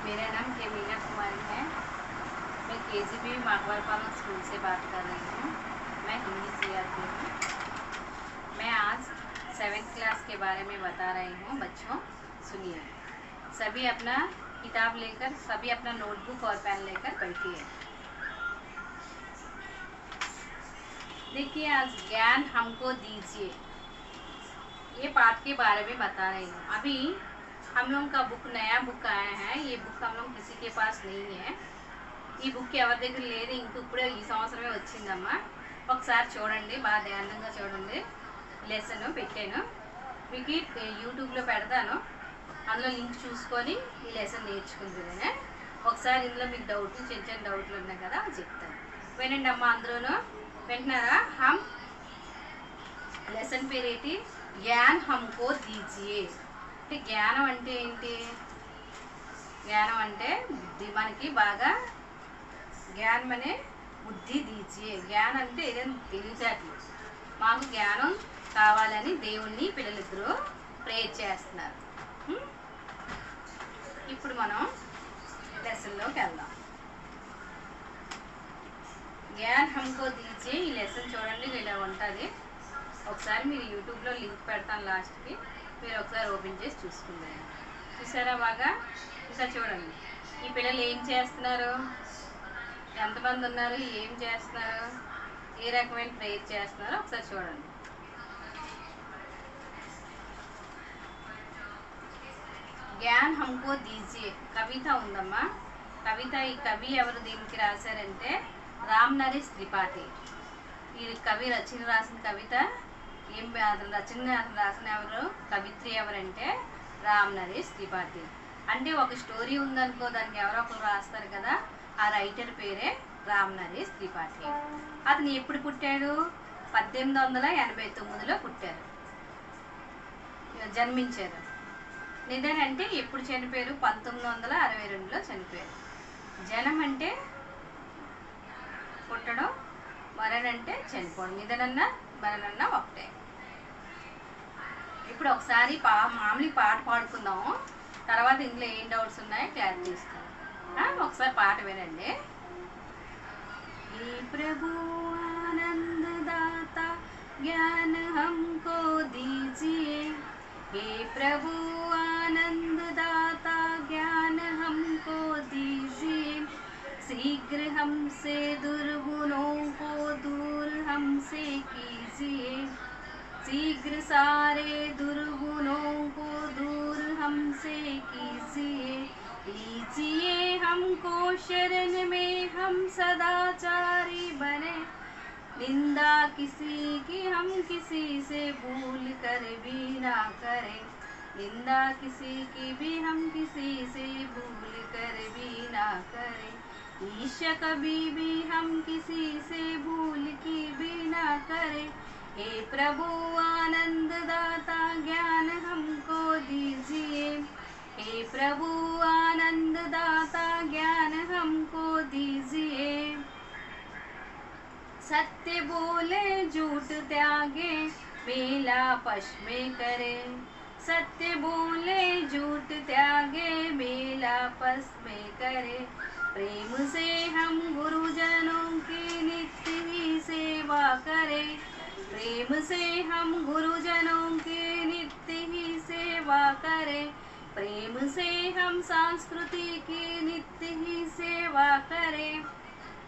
मेरा नाम के मीना कुमारी है। मैं केजीबी माघवारपालम स्कूल से बात कर रही हूँ। मैं हिंदी सीआरपी हूँ। मैं आज 7th क्लास के बारे में बता रही हूँ। बच्चों सुनिए, सभी अपना किताब लेकर, सभी अपना नोटबुक और पेन लेकर बैठिए। देखिए, आज ज्ञान हमको दीजिए, ये पाठ के बारे में बता रही हूँ। अभी हम लोगों का बुक, नया बुक आया है। ये बुक हम लोग किसी के पास नहीं है। ఈ బుక్ ఎవరి దగ్గర లేదు, ఇంక ఇప్పుడే ఈ సంవత్సరమే వచ్చిందమ్మా. ఒకసారి చూడండి, బాగా ధ్యానంగా చూడండి. లెసన్ పెట్టాను మీకు, యూట్యూబ్లో పెడతాను. అందులో లింక్ చూసుకొని ఈ లెసన్ నేర్చుకుంటుందనే. ఒకసారి ఇందులో మీకు డౌట్లు, చిన్న చిన్న డౌట్లు ఉన్నాయి కదా, చెప్తాను. వినండి అమ్మ. అందులోనూ వింటున్నారా? హమ్ లెసన్ పేరేంటి? జ్ఞాన్ హమ్కో దీజియే. అంటే జ్ఞానం అంటే ఏంటి? జ్ఞానం అంటే బుద్ధి. మనకి బాగా జ్ఞానం అనే బుద్ధి దీజియే. జ్ఞానం అంటే ఏదైనా తెలివితేటలు. మాకు జ్ఞానం కావాలని దేవుణ్ణి పిల్లలిద్దరూ ప్రేయర్ చేస్తున్నారు. ఇప్పుడు మనం లెసన్లోకి వెళ్దాం. జ్ఞాన్ హమ్కో దీజియే. ఈ లెసన్ చూడండి, ఇలా ఉంటుంది. ఒకసారి మీరు యూట్యూబ్లో లింక్ పెడతాను లాస్ట్కి, మీరు ఒకసారి ఓపెన్ చేసి చూసుకుందాం. చూసారా బాగా? ఇంకా చూడండి, ఈ పిల్లలు ఏం చేస్తున్నారు, ఎంతమంది ఉన్నారు, ఏం చేస్తున్నారు, ఏ రకమైన ప్రేయర్ చేస్తున్నారో ఒకసారి చూడండి. జ్ఞాన్ హమ్కో దీజియే కవిత ఉందమ్మా. కవిత, ఈ కవి ఎవరు, దీనికి రాశారంటే రామ్ నరేష్ త్రిపాఠి. ఈ కవి రాసిన కవిత అతను రాసిన ఎవరు, కవిత్రి ఎవరంటే రామ్ నరేష్ త్రిపాఠి. అంటే ఒక స్టోరీ ఉందనుకో, దానికి ఎవరో ఒకరు రాస్తారు కదా, ఆ రైటర్ పేరే రామ్ నరేష్ త్రిపాఠి. అతను ఎప్పుడు పుట్టాడు? 1889లో పుట్టారు, జన్మించారు. నిధన్ అంటే ఎప్పుడు చనిపోయారు? 1962లో చనిపోయారు. జనం అంటే పుట్టడం, మరణం అంటే చనిపోవడం. నిధనన్నా మరణన్నా ఒకటే. ఇప్పుడు ఒకసారి మామూలు పాట పాడుకుందాము, తర్వాత ఇందులో ఏం డౌట్స్ ఉన్నాయో క్లారిటీ ఇస్తాను. ఒకసారి పాట వినండి. हे प्रभु आनंददाता ज्ञान हमको दीजिए, हे प्रभु आनंददाता ज्ञान हमको दीजिए, शीघ्र हमसे दुर्गुणों को दूर हमसे कीजिए, शीघ्र सारे दुर्गुणों को दूर हमसे कीजिए, लीजिए हमको शरण में, हम सदाचारी बने, निंदा किसी की हम किसी से भूल कर भी ना करें, निंदा किसी की भी हम किसी से भूल कर भी ना करें, ईर्ष्या कभी भी हम किसी से भूल की भी ना करें, हे प्रभु आनंददाता ज्ञान हमको दीजिए, हे प्रभु आनंददाता ज्ञान हमको दीजिए, सत्य बोले झूठ त्यागे मेला पश में करे, सत्य बोले झूठ त्यागे मेला पश में करे, प्रेम से हम गुरुजनों की नित्य ही सेवा करें, प्रेम से हम गुरुजनों की नित्य ही सेवा करें, प्रेम से हम संस्कृति की नित्य ही सेवा करें,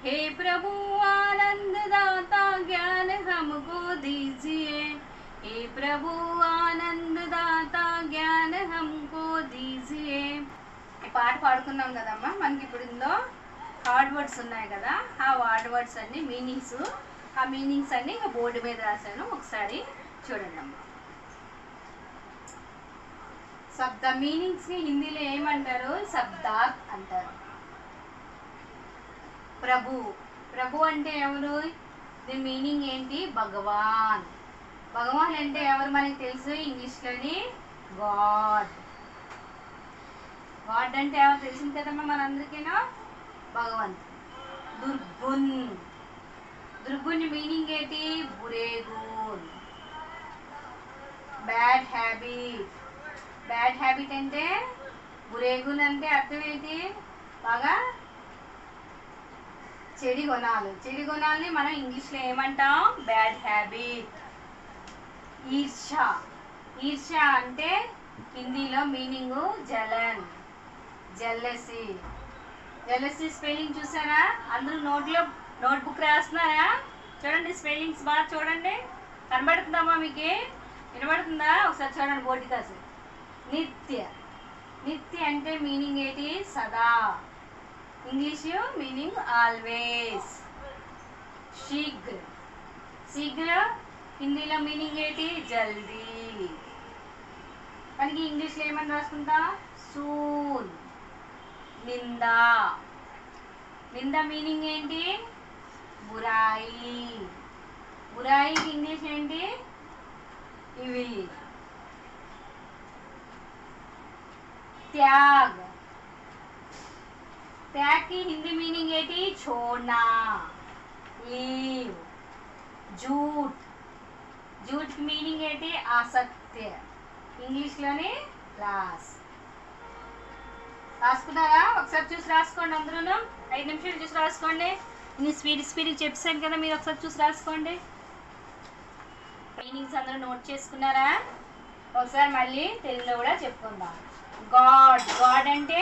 हे प्रभु आनंददाता ज्ञान हमको दीजिए, हे प्रभु आनंददाता ज्ञान हमको दीजिए. ఈ పాట పాడుకున్నాం కదమ్మా. మనకి ఇప్పుడు ఇందులో హార్డ్ వర్డ్స్ ఉన్నాయి కదా, ఆ హార్డ్ వర్డ్స్ అన్ని మీనింగ్స్, ఆ మీనింగ్స్ అన్ని ఇంకా బోర్డు మీద రాశాను, ఒకసారి చూడండి అమ్మా. శబ్ద మీనింగ్స్ ని హిందీలో ఏమంటారు? శబ్దార్థ్ అంటారు. ప్రభు, ప్రభు అంటే ఎవరు? దీని మీనింగ్ ఏంటి? భగవాన్. భగవాన్ అంటే ఎవరు మనకి తెలుసు, ఇంగ్లీష్లోని గాడ్. గాడ్ అంటే ఎవరు తెలిసింది కదమ్మా మనందరికీనా? భగవంత్. దుర్గుణ్, దుర్గుణ్ మీనింగ్ ఏంటి? బురే గుణ్. బ్యాడ్ హ్యాబిట్, బ్యాడ్ హ్యాబిట్ అంటే బురేగున్ అంటే అర్థం ఏంటి? బాగా చెడు గుణాలు. చెడు గుణాలని మనం ఇంగ్లీష్లో ఏమంటాం? Bad habit. ఈర్ష్య. ఈర్ష్య అంటే హిందీలో మీనింగు జలన్, జెల్లసీ. జెల్లసీ స్పెల్లింగ్ చూసారా? అందరూ నోట్బుక్ రాస్తున్నారా? చూడండి స్పెల్లింగ్స్ బాగా చూడండి. కనబడుతుందమ్మా మీకు? వినబడుతుందా? ఒకసారి చూడండి బోర్డు కాసి. నిత్య. నిత్య అంటే మీనింగ్ ఏంటి? సదా. English meaning always. శీఘ్ర. శీఘ్ర హిందీలో మీనింగ్ ఏంటి? జల్దీ. మనకి ఇంగ్లీష్లో ఏమని రాసుకుంటా? సూన్. నిందా. నిందా మీనింగ్ ఏంటి? బురాయి. బురాయికి ఇంగ్లీష్ ఏంటి? ఇవి. त्याग. त्याग की हिंदी मीनिंग ఏంటి? छोड़ना, लीव. झूठ. झूठ की मीनिंग ఏంటి? असत्य. ఇంగ్లీష్ లోనే లాస్. రాసుకున్నారా? ఒకసారి చూసి రాసుకోండి. అందరూ 5 నిమిషాలు చూసి రాసుకోండి. నేను స్పీడ్ చెప్పాను కదా, మీరు ఒకసారి చూసి రాసుకోండి. మీనింగ్స్ అందరూ నోట్ చేసుకున్నారా? ఒకసారి మళ్ళీ తెలుగులో కూడా చెప్పుకుందాం. గాడ్. గాడ్ అంటే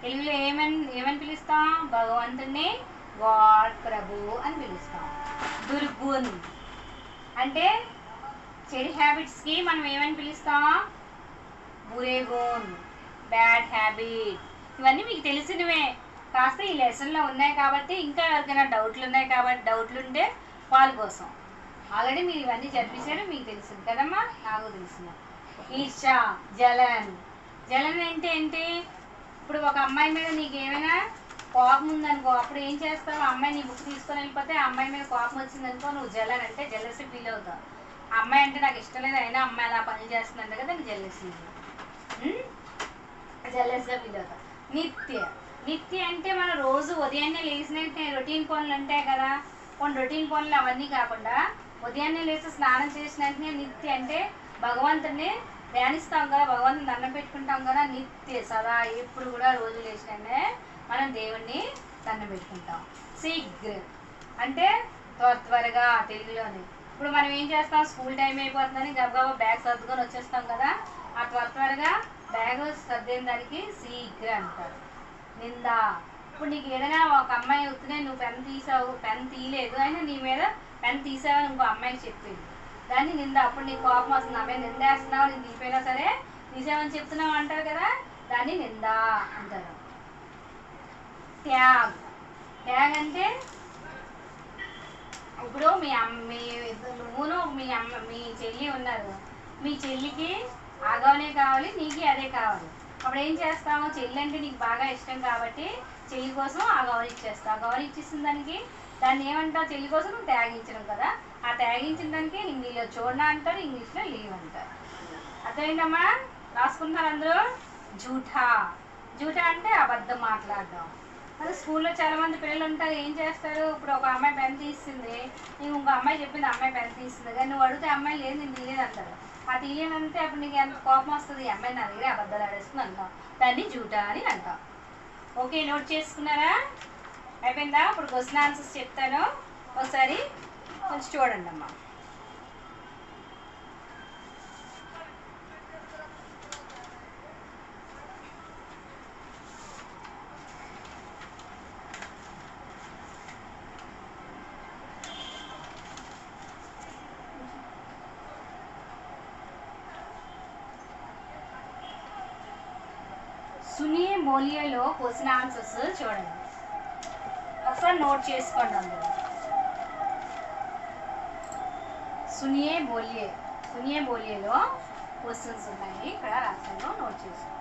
తెలుగులో ఏమని పిలుస్తాం? భగవంతుడిని గాడ్, ప్రభు అని పిలుస్తాం. దుర్గుణ్ అంటే చెడు హ్యాబిట్స్కి మనం ఏమని పిలుస్తాం? బురే గుణ్, బ్యాడ్ హ్యాబిట్. ఇవన్నీ మీకు తెలిసినవే, కాస్త ఈ లెసన్లో ఉన్నాయి కాబట్టి. ఇంకా ఎవరికైనా డౌట్లు ఉంటే వాళ్ళ కోసం ఆల్రెడీ మీరు ఇవన్నీ చదివేశారు, మీకు తెలిసింది కదమ్మా, నాకు తెలిసిన. ఈర్ష, జలన్. జలన్ అంటే ఏంటి? ఇప్పుడు ఒక అమ్మాయి మీద నీకు ఏమైనా కోపం ఉందనుకో, అప్పుడు ఏం చేస్తావు? అమ్మాయి నీ బుక్ తీసుకొని వెళ్ళిపోతే ఆ అమ్మాయి మీద కోపం వచ్చిందనుకో, నువ్వు జలన్ అంటే జెలసీ ఫీల్ అవుతావు. ఆ అమ్మాయి అంటే నాకు ఇష్టం లేదు, అయినా అమ్మాయి అలా పని చేస్తుందంట కదా, నీకు జెలసీగా ఫీల్ అవుతావు. నిత్య. నిత్య అంటే మన రోజు ఉదయాన్నే లేచినట్టే రొటీన్ పనులు ఉంటాయి కదా, కొన్ని రొటీన్ పనులు అవన్నీ కాకుండా ఉదయాన్నే లేచి స్నానం చేసిన వెంటనే నిత్య అంటే భగవంతుడిని ధ్యానిస్తాం కదా, భగవంతుని దండం పెట్టుకుంటాం కదా. నిత్య సదా ఎప్పుడు కూడా రోజు లేచిననే మనం దేవుణ్ణి దండం పెట్టుకుంటాం. శీఘ్ర అంటే త్వరగా తెలుగులోని. ఇప్పుడు మనం ఏం చేస్తాం? స్కూల్ టైం అయిపోతుందని గబగబా బ్యాగ్ సర్దుకొని వచ్చేస్తాం కదా, ఆ త్వరగా బ్యాగ్ సర్దిన దానికి శీఘ్ర అంటారు. నిందా. ఇప్పుడు నీకు ఏదైనా ఒక అమ్మాయి అవుతున్నాయి, నువ్వు పెన్ తీయలేదు, అయినా నీ మీద పెన్ తీసావని ఇంకో అమ్మాయికి చెప్పింది, దాన్ని నింద. అప్పుడు నీకు కోపం వస్తుంది, అమ్మాయి నిందేస్తున్నావు, నేను తీసిపోయినా సరే తీసావని చెప్తున్నావు అంటారు కదా, దాన్ని నిందా అంటారు. త్యాగ్. త్యాగ్ అంటే ఇప్పుడు నువ్వును మీ చెల్లి ఉన్నారు, మీ చెల్లికి ఆగవనే కావాలి, నీకు అదే కావాలి. అప్పుడు ఏం చేస్తాము? చెల్లి అంటే నీకు బాగా ఇష్టం కాబట్టి చెల్లి కోసం ఆ గౌరవ ఇచ్చేస్తావు. ఆ గౌరవ ఇచ్చేసిన దాన్ని ఏమంటావు? చెల్లి కోసం నువ్వు త్యాగించడం కదా, ఆ త్యాగించిన దానికి హిందీలో చూడనా అంటారు, ఇంగ్లీష్లో లీవ్ అంటారు. అర్థమైందమ్మా? రాసుకుంటారు అందరూ. జూఠా. జూఠా అంటే అబద్ధం మాట్లాడడం. అది స్కూల్లో చాలా మంది పిల్లలు ఉంటారు, ఏం చేస్తారు? ఇప్పుడు ఒక అమ్మాయి పెన్ తీసింది, నీకు ఇంకో అమ్మాయి చెప్పింది అమ్మాయి పెన్ తీసింది, కానీ నువ్వు అడిగితే అమ్మాయి లేదు నేను తీయలేదు అంటారు. ఆ తీయనంటే అప్పుడు నీకు ఎంత కోపం వస్తుంది, ఈ అమ్మాయి నా దగ్గర అబద్ధాలు ఆడేస్తుంది అంటాం, దాన్ని జూటా అని అంటాం. ఓకే, నోట్ చేసుకున్నారా? అయిపోయిందా? ఇప్పుడు క్వశ్చన్ ఆన్సర్స్ చెప్తాను, ఒకసారి కొంచెం చూడండి అమ్మా. సునియే బోలియేలో క్వశ్చన్ ఆన్సర్స్ చూడండి, ఒకసారి నోట్ చేసుకోండి అందరూ. సునియే బోలియేలో క్వశ్చన్స్ ఉన్నాయి, ఇక్కడ రాశాను, నోట్ చేసుకోండి.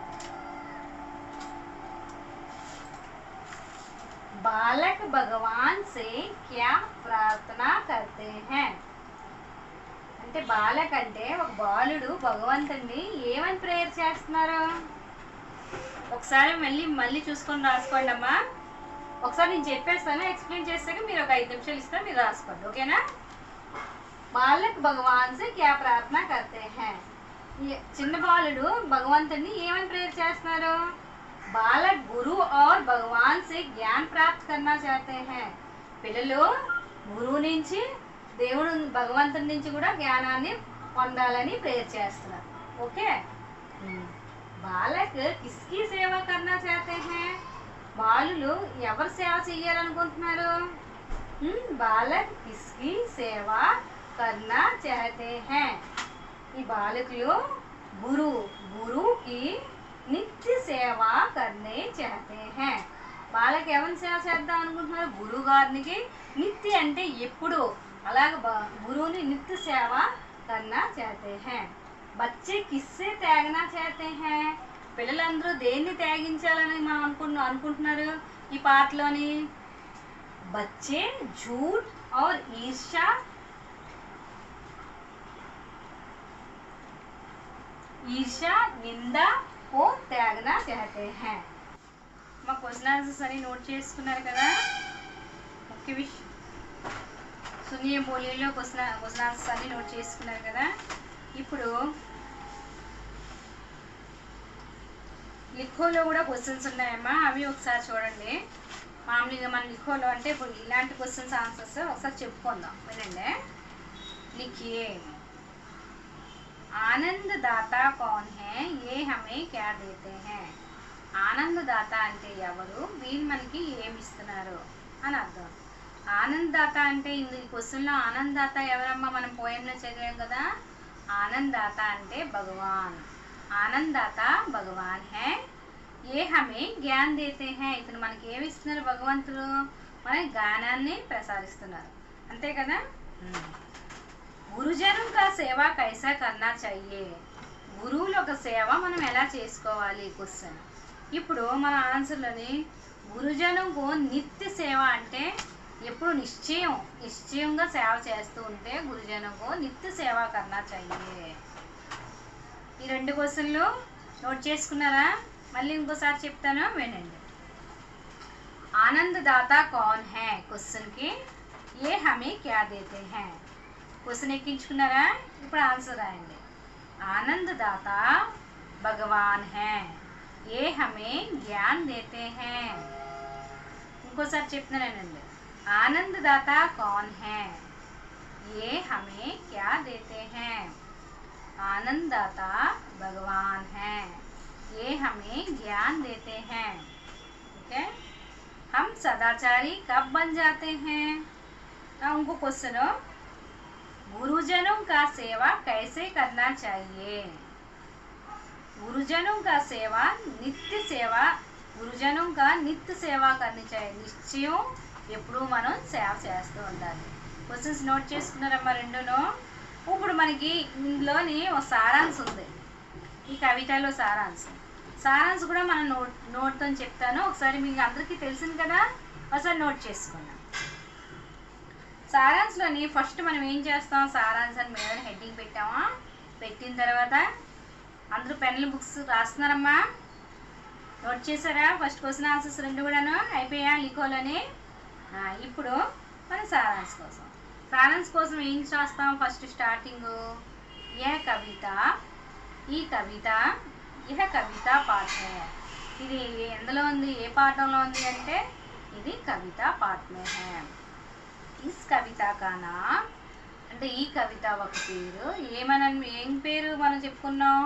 बालक भगवान से क्या प्रार्थना करते हैं? అంటే బాలక్ అంటే ఒక బాలుడు భగవంతుడిని ఏమని ప్రేయర్ చేస్తున్నారు? ఒకసారి మళ్ళీ చూసుకొని రాసుకోండి అమ్మా. ఒకసారి నేను చెప్పేస్తాను, ఎక్స్ప్లెయిన్ చేస్తాక మీరు ఒక 5 నిమిషాలు ఇస్తాను, మీరు రాసుకోండి, ఓకేనా? బాలక్ భగవాన్ సే క్యా ప్రార్థన కర్తే హై. చిన్న బాలుడు భగవంతుడిని ఏమని ప్రేయర్ చేస్తున్నారు? बालक गुरु और भगवान से ज्ञान प्राप्त करना चाहते हैं పిల్లలు గురువు నుంచి దేవుడు భగవంతుడి నుంచి కూడా జ్ఞానాన్ని పొందాలని ప్రేయర్ చేస్తున్నారు ఓకే బాలక్ కిస్కి సేవ करना चाहते हैं బాలులు ఎవరు సేవ చేయాలనుకుంటున్నారు బాలక్ కిస్కి సేవ करना चाहते हैं ఈ బాలకులు गुरु की नित्य सेवा करने चाहते हैं బాలకి ఎవరిని సేవ చేద్దాం అనుకుంటున్నారు గురువు గారికి నిత్య అంటే ఎప్పుడు అలాగే గురువుని నిత్య సేవ करना चाहते हैं बच्चे किससे त्यागना चाहते हैं పిల్లలందరూ దేన్ని త్యాగించాలని మనం అనుకుంటున్నారు ఈ పాటలోని बच्चे झूठ और ईर्ष्या निंदा को त्यागना चाहते हैं మా క్వశ్చన్ ఆన్సర్స్ అని నోట్ చేసుకున్నారు కదా ముఖ్య విషయం సునియే బోలిలో క్వశ్చన్ ఆన్సర్స్ అని నోట్ చేసుకున్నారు కదా ఇప్పుడు లిఖోలో కూడా క్వశ్చన్స్ ఉన్నాయమ్మా అవి ఒకసారి చూడండి మామూలుగా మన లిఖోలో అంటే ఇప్పుడు ఇలాంటి క్వశ్చన్స్ ఆన్సర్స్ ఒకసారి చెప్పుకుందాం వినండి लिखिए आनंददाता कौन है ये हमें क्या देते हैं ఆనందదాత అంటే ఎవరు వీళ్ళు మనకి ఏమి ఇస్తున్నారు అని అర్థం ఆనందదాత అంటే ఈ క్వశ్చన్లో ఆనందదాత ఎవరమ్మా మనం పోయంలో చదివాం కదా ఆనందదాత అంటే భగవాన్ ఆనందదాత భగవాన్ హే ఏ హమే జ్ఞాన్ దేతే హే ఇతను మనకి ఏమి ఇస్తున్నారు భగవంతుడు మన జ్ఞానాన్ని ప్రసాదిస్తున్నారు అంతే కదా గురుజనం కా సేవ కైసా కర్నా चाहिए గురువుల యొక్క సేవ మనం ఎలా చేసుకోవాలి క్వశ్చన్ ఇప్పుడు మన ఆన్సర్లోని గురుజనంకు నిత్య సేవ అంటే ఎప్పుడు నిశ్చయంగా సేవ చేస్తూ ఉంటే గురుజనంకు నిత్య సేవ కర్నా चाहिए ఈ రెండు క్వశ్చన్లు నోట్ చేసుకున్నారా మళ్ళీ ఇంకోసారి చెప్తాను వినండి ఆనందదాता कौन है క్వశ్చన్ కి ये हमें क्या देते हैं క్వశ్చన్ ఎక్కించుకున్నారా ఇప్పుడు ఆన్సర్ రాయండి ఆనందదాता भगवान है ये हमें ज्ञान देते हैं ఇంకోసారి చెప్తున్నానండి आनंददाता कौन है ये हमें क्या देते हैं आनंददाता भगवान है ये हमें ज्ञान देते हैं ओके हम सदाचारी कब बन जाते हैं उनको क्वेश्चन गुरुजनों का सेवा कैसे करना चाहिए गुरुजनों का सेवा नित्य सेवा गुरुजनों का नित्य सेवा करनी चाहिए నిశ్చయం ఎప్పుడు మనం సేవ చేస్తూ ఉండాలి క్వశ్చన్స్ నోట్ చేసుకున్నారమ్మా రెండును ఇప్పుడు మనకి ఇందులోని ఒక సారాంశం ఉంది ఈ కవితలో సారాంశం కూడా మనం నోట్తో చెప్తాను ఒకసారి మీకు అందరికీ తెలిసింది కదా ఒకసారి నోట్ చేసుకుందాం సారాంశంలోని ఫస్ట్ మనం ఏం చేస్తాం సారాంశాన్ని మీద హెడ్డింగ్ పెట్టామా పెట్టిన తర్వాత అందరూ పెన్నులు బుక్స్ రాస్తున్నారమ్మా నోట్ చేశారా ఫస్ట్ క్వశ్చన్ ఆన్సర్స్ రెండు కూడాను అయిపోయా లిఖోలోని ఇప్పుడు మన సారాంశ్ కోసం ఏం రాస్తాం ఫస్ట్ స్టార్టింగ్ ఈ కవిత పాఠ ఇది ఎందులో ఉంది ఏ పాఠంలో ఉంది అంటే ఇది కవిత పాఠమే హే ఇస్ కవిత కా నామ్ అంటే ఈ కవిత ఒక పేరు ఏం పేరు మనం చెప్పుకున్నాం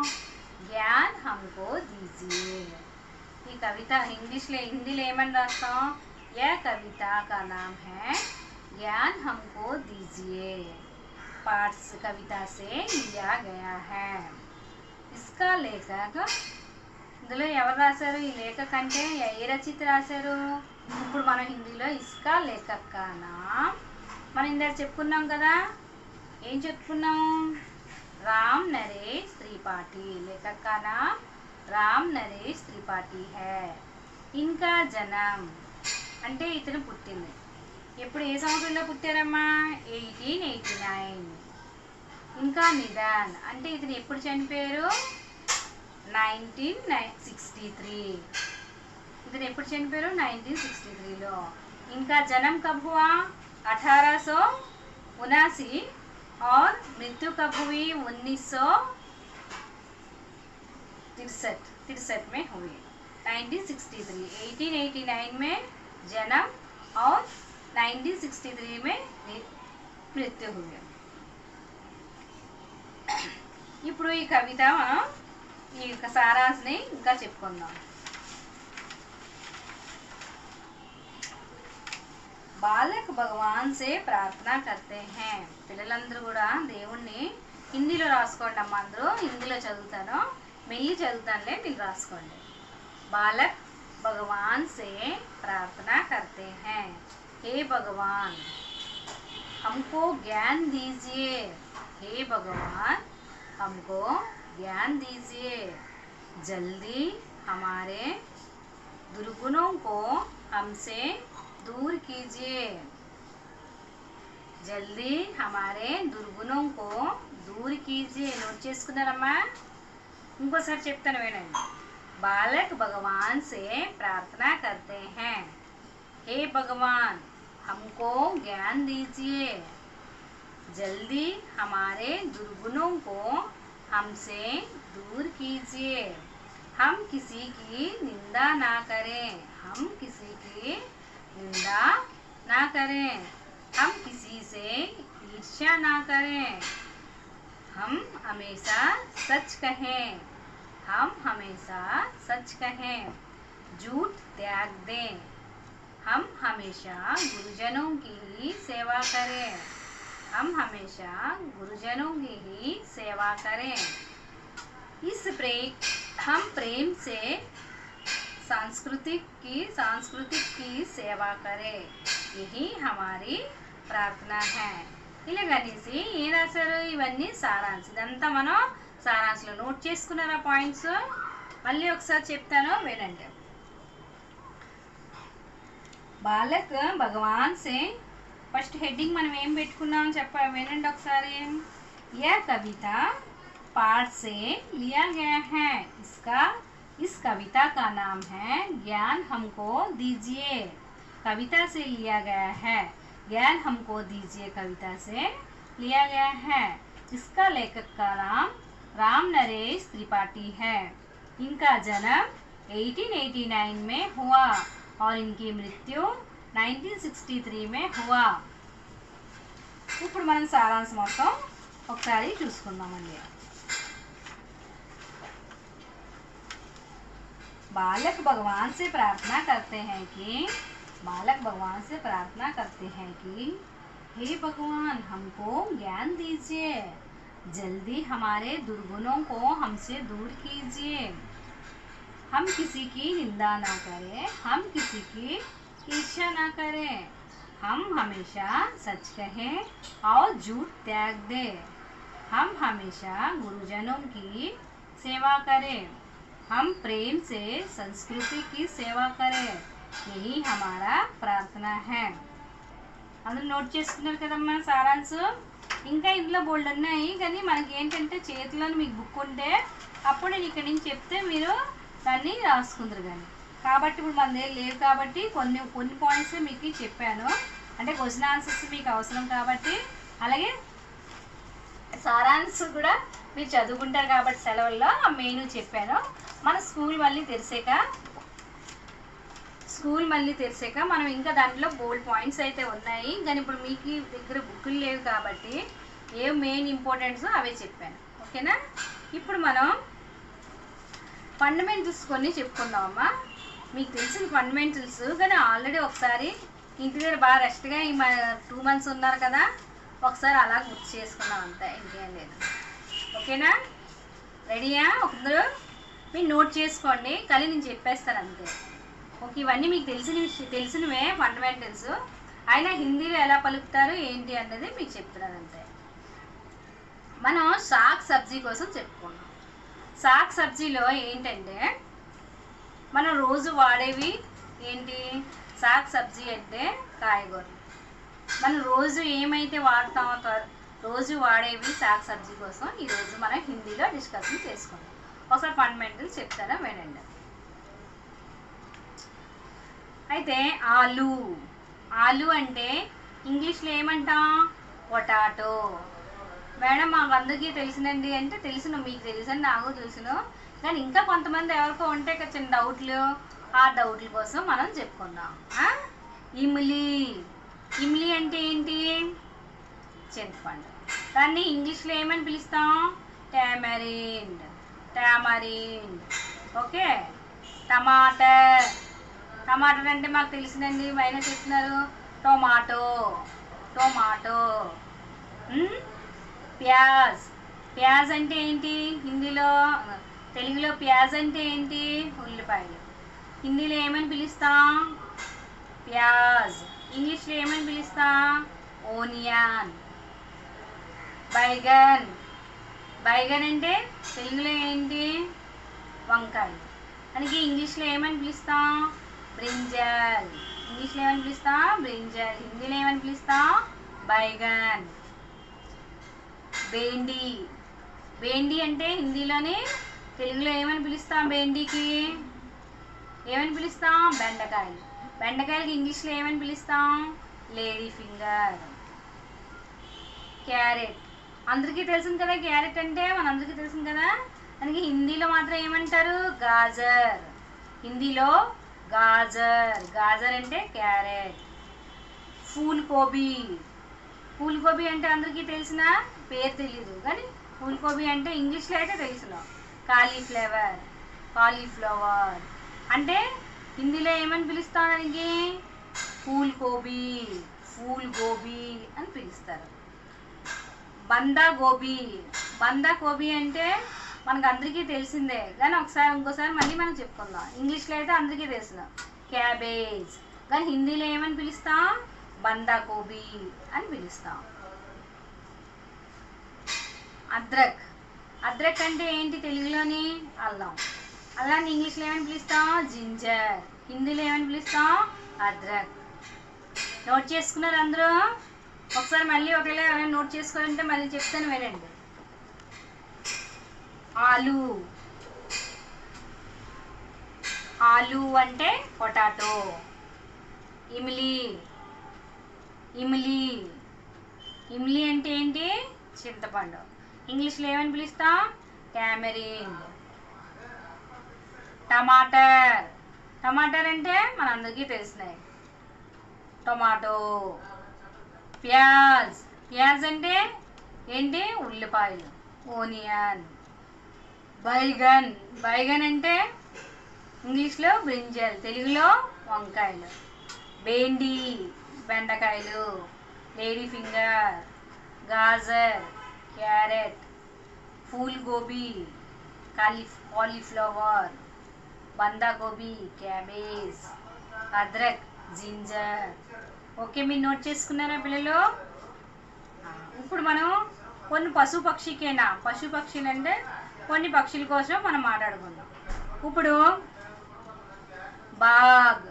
జ్ఞాన్ హమ్కో దీజియే ఈ కవిత హిందీలో ఏమని రాస్తాం యह कविता का नाम है ज्ञान हमको दीजिए पाठ कविता से लिया गया है इसका लेखक ఇందులో ఎవరు రాశారు ఈ లేఖక్ అంటే ఏ రచయిత రాశారు ఇప్పుడు మనం హిందీలో ఇస్కా లేఖక్ కా నామ్ మనం ఇందాక చెప్పుకున్నాం కదా ఏం చెప్పుకున్నాం राम नरेश त्रिपाठी लेखक का नाम राम नरेश त्रिपाठी है इनका जन्म అంటే ఇతను పుట్టింది ఎప్పుడు ఏ సంవత్సరంలో పుట్టారమ్మా 1889 ఇంకా నిదాన్ అంటే ఇతను ఎప్పుడు చనిపోయారు 1963 इतने ఎప్పుడు చనిపోయారు 1963 లో इनका जन्म कब हुआ 1879 और मृत्यु कब हुई 1963 में हुई 1963, 1889 में जन्म और 1963 में मृत्यु हुई। ఇప్పుడు ఈ కవిత మనం ఈ సారాంశని ఇంకా చెప్పుకుందాం। బాలక్ భగవాన్ సే ప్రార్థన కర్తే హై। పిల్లలందరూ కూడా దేవుణ్ణి హిందీలో రాసుకోండి అమ్మ, అందరూ హిందీలో చదువుతాను, మెల్లి చదువుతానులే, మీరు రాసుకోండి। बालक भगवान से प्रार्थना करते हैं, हे भगवान हमको ज्ञान दीजिए, हे भगवान हमको ज्ञान दीजिए, जल्दी हमारे दुर्गुणों को हमसे दूर कीजिए, जल्दी हमारे दुर्गुणों को दूर कीजिए। नोट చేసుకున్నారమ్మా? ఇంకోసారి చెప్తాను వినండి। बालक भगवान से प्रार्थना करते हैं, हे भगवान हमको ज्ञान दीजिए, जल्दी हमारे दुर्गुणों को हमसे दूर कीजिए, हम किसी की निंदा ना करें, हम किसी की निंदा ना करें, हम किसी से ईर्ष्या ना करें, हम हमेशा सच कहें, हम हमेशा सच कहें, झूठ त्याग दें, हम हमेशा गुरुजनों की ही सेवा करें, हम हमेशा गुरुजनों की ही सेवा करें, हम प्रेम से सांस्कृतिक की सेवा करें, यही हमारी प्रार्थना है। ఇలాగనేసి ఏం రాశారు? ఇవన్నీ సారాంశం। ఇదంతా మనం సారాంశంలో నోట్ చేసుకున్నారా పాయింట్స్? మళ్ళీ ఒకసారి చెప్తాను వినండి। బాలక్ భగవాన్ సే ఫస్ట్ హెడ్డింగ్ మనం ఏం పెట్టుకున్నాం వినండి ఒకసారి। यह कविता पाठ से लिया गया है, इस कविता का नाम है ज्ञान हमको दीजिए। कविता से लिया गया है, ज्ञान हमको दीजिए कविता से लिया गया है। इसका लेखक का नाम राम नरेश त्रिपाठी है। इनका जन्म 1889 में हुआ और इनकी मृत्यु 1963 में हुआ। ఇప్పుడు మనం సారాంశం మొత్తం ఒకసారి చూసుకుందామండి। बालक भगवान से प्रार्थना करते हैं कि हे भगवान हमको ज्ञान दीजिए, जल्दी हमारे दुर्गुणों को हमसे दूर कीजिए, हम किसी की निंदा ना करें, हम किसी की ईर्ष्या ना करें, हम हमेशा सच कहें और झूठ त्याग दें, हम हमेशा गुरुजनों की सेवा करें, हम प्रेम से संस्कृति की सेवा करें, यही हमारा प्रार्थना है। అందరూ నోట్ చేసుకున్నారు కదమ్మా సారాంశం? ఇంకా ఇందులో బోల్డ్ ఉన్నాయి, కానీ మనకి ఏంటంటే చేతిలో మీకు బుక్ ఉంటే అప్పుడు నేను ఇక్కడి నుంచి చెప్తే మీరు దాన్ని రాసుకుందరు కానీ, కాబట్టి ఇప్పుడు మన దగ్గర లేవు కాబట్టి కొన్ని పాయింట్స్ మీకు చెప్పాను, అంటే క్వశ్చన్ ఆన్సర్స్ మీకు అవసరం కాబట్టి, అలాగే సారాంశం కూడా మీరు చదువుకుంటారు కాబట్టి సెలవుల్లో ఆ మెయిన్ చెప్పాను। మన స్కూల్ మళ్ళీ తెరిసాక మనం ఇంకా దాంట్లో బోల్డ్ పాయింట్స్ అయితే ఉన్నాయి, కానీ ఇప్పుడు మీకు దగ్గర బుక్కులు లేవు కాబట్టి ఏ మెయిన్ ఇంపార్టెంట్స్ అవే చెప్పాను, ఓకేనా? ఇప్పుడు మనం ఫండమెంటల్స్ కొన్ని చెప్పుకుందామమ్మా। మీకు తెలిసిన ఫండమెంటల్స్, కానీ ఆల్రెడీ ఒకసారి ఇంటి దగ్గర బాగా రెస్ట్గా 2 months ఉన్నారు కదా, ఒకసారి అలా గుర్తు చేసుకున్నాం అంతే, ఇంకేం లేదు, ఓకేనా? రెడీయా? ఒకరు మీరు నోట్ చేసుకోండి, కానీ నేను చెప్పేస్తాను అంతే, ఓకే? ఇవన్నీ మీకు తెలిసినవే ఫండమెంటల్స్, అయినా హిందీలో ఎలా పలుకుతారు ఏంటి అన్నది మీకు చెప్తున్నాను అంతే। మనం సాగ్ సబ్జీ కోసం చెప్పుకున్నాం। సాగ్ సబ్జీలో ఏంటంటే మనం రోజు వాడేవి ఏంటి? సాగ్ సబ్జీ అంటే కాయగూరలు, మనం రోజు ఏమైతే వాడతామో రోజు వాడేవి సాగ్ సబ్జీ కోసం ఈరోజు మనం హిందీలో డిస్కషన్ చేసుకుందాం। ఒకసారి ఫండమెంటల్స్ చెప్తారా వినండి। అయితే ఆలు అంటే ఇంగ్లీష్లో ఏమంటాం? పొటాటో। మేడం మాకు అందరికీ తెలిసినండి అంటే తెలుసును, మీకు తెలుసని నాకు తెలుసును, కానీ ఇంకా కొంతమంది ఎవరికో ఉంటే చిన్న డౌట్లు, ఆ డౌట్ల కోసం మనం చెప్పుకుందాం. ఇమ్లీ. ఇమ్లీ అంటే ఏంటి? చింతపండు. దాన్ని ఇంగ్లీష్లో ఏమని పిలుస్తాం? Tamarind. Tamarind. Okay. Tamatar. Tamatar అంటే మాకు తెలిసిందండి, మైనా చెప్తున్నారు. టొమాటో. టొమాటో. ప్యాజ్. ప్యాజ్ అంటే ఏంటి హిందీలో? తెలుగులో ప్యాజ్ అంటే ఏంటి? ఉల్లిపాయలు. హిందీలో ఏమని పిలుస్తాం? ప్యాజ్. ఇంగ్లీష్లో ఏమని పిలుస్తాం? ఓనియన్. బైగన్. బైగన్ అంటే తెలుగులో ఏంటి? వంకాయ. అందుకే ఇంగ్లీష్లో ఏమని పిలుస్తాం? బ్రింజల్. ఇంగ్లీష్లో ఏమని పిలుస్తాం? బ్రింజల్. హిందీలో ఏమని పిలుస్తాం? బైగన్. బెండి. బెండి అంటే హిందీలోని, తెలుగులో ఏమని పిలుస్తాం? బెండికి ఏమని పిలుస్తాం? బెండకాయలు. బెండకాయలకి ఇంగ్లీష్లో ఏమని పిలుస్తాం? Lady finger. క్యారెట్. అందరికీ తెలిసింది కదా క్యారెట్ అంటే, మనందరికీ తెలిసింది కదా. అందుకే హిందీలో మాత్రం ఏమంటారు? గాజర్. హిందీలో గాజర్. గాజర్ అంటే క్యారెట్. ఫూల్ గోబీ. ఫూల్ గోబీ అంటే అందరికీ తెలిసిన పేరు తెలీదు, కానీ ఫూల్ గోబీ అంటే ఇంగ్లీష్లో అయితే తెలుసును. కాలీఫ్లవర్. కాలీఫ్లవర్ అంటే హిందీలో ఏమని పిలుస్తాం? దానికి ఫూల్ గోబీ. ఫూల్ గోబీ అని పిలుస్తారు. బందా గోబీ. బందా గోబీ అంటే మనకు అందరికీ తెలిసిందే, కానీ ఇంకోసారి మళ్ళీ మనం చెప్పుకుందాం. ఇంగ్లీష్లో అయితే అందరికీ తెలుసు క్యాబేజ్, కానీ హిందీలో ఏమని పిలుస్తాం? బందా గోబీ అని పిలుస్తాం. అద్రక్. అద్రక్ అంటే ఏంటి తెలుగులోని? అల్లం. అల్లాన్ని ఇంగ్లీష్లో ఏమని పిలుస్తాం? జింజర్. హిందీలో ఏమని పిలుస్తాం? అద్రక్. నోట్ చేసుకున్నారు అందరూ? ఒకసారి మళ్ళీ ఒకవేళ ఎవరైనా నోట్ చేసుకోవాలంటే మళ్ళీ చెప్తాను, వినండి. ఆలు. ఆలు అంటే పొటాటో. ఇమ్లీ. ఇమ్లీ. ఇమ్లీ అంటే ఏంటి? చింతపండు. ఇంగ్లీష్లో ఏమని పిలుస్తాం? టామరిండ్. టమాటర్. టమాటర్ అంటే మనందరికీ తెలిసినాయి, టొమాటో. ప్యాజ్. ప్యాజ్ అంటే ఏంటి? ఉల్లిపాయలు. ఓనియన్. బైగన్. బైగన్ అంటే ఇంగ్లీష్లో బ్రింజల్, తెలుగులో వంకాయలు. బెండి. బెండకాయలు. Lady finger. గాజర్. క్యారెట్. ఫూల్ గోబీ. కాలీఫ్లవర్. బందా గోబీ. క్యాబేజ్. అద్రక్. జింజర్. ఓకే, మీరు నోట్ చేసుకున్నారా పిల్లలు? ఇప్పుడు మనం కొన్ని పశుపక్షికేనా, పశుపక్షులు అంటే కొన్ని పక్షుల కోసం మనం మాట్లాడుకుందాం. ఇప్పుడు బాగ్.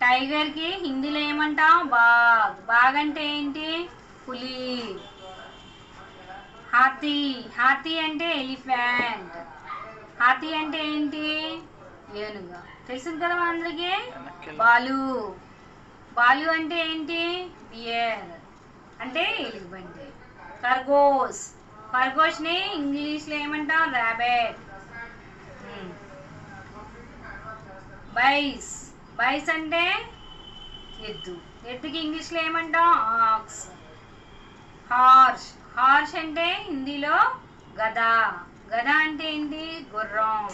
టైగర్కి హిందీలో ఏమంటాం? బాగ్. బాగ్ అంటే ఏంటి? పులి. హాతీ. హాతీ అంటే ఎలిఫెంట్. హాతీ అంటే ఏంటి? ఏనుగు. తెలిసింది కదా మనందరికీ. బాలు. బాలు అంటే ఏంటి? బియర్ అంటే ఎలుగుబంటి. ఖర్గోష్. ఖర్గోష్ని ఇంగ్లీష్లో ఏమంటాం? ర్యాబెట్. బైస్. బైస్ అంటే ఎద్దు. ఎద్దుకి ఇంగ్లీష్లో ఏమంటాం? ఆక్స్. హార్స్. హార్స్ అంటే హిందీలో గద. గద అంటే ఏంటి? గుర్రం.